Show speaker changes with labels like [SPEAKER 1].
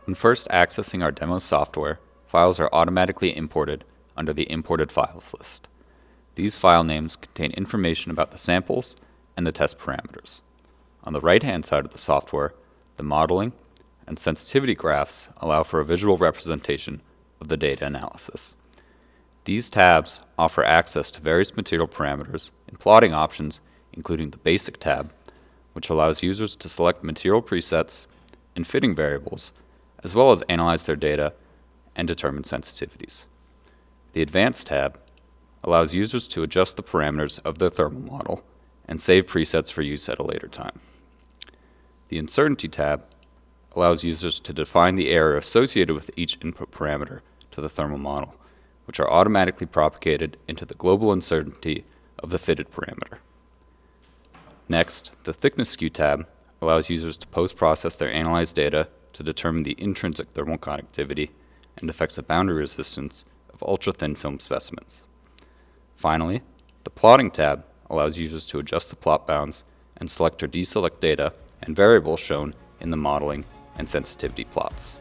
[SPEAKER 1] When first accessing our demo software, files are automatically imported under the Imported Files list. These file names contain information about the samples and the test parameters. On the right-hand side of the software, the modeling and sensitivity graphs allow for a visual representation of the data analysis. These tabs offer access to various material parameters and plotting options, including the Basic tab, which allows users to select material presets and fitting variables, as well as analyze their data and determine sensitivities. The Advanced tab allows users to adjust the parameters of their thermal model and save presets for use at a later time. The Uncertainty tab allows users to define the error associated with each input parameter to the thermal model, which are automatically propagated into the global uncertainty of the fitted parameter. Next, the Thickness Skew tab allows users to post-process their analyzed data to determine the intrinsic thermal conductivity and affects the boundary resistance of ultra-thin film specimens. Finally, the Plotting tab allows users to adjust the plot bounds and select or deselect data and variables shown in the modeling and sensitivity plots.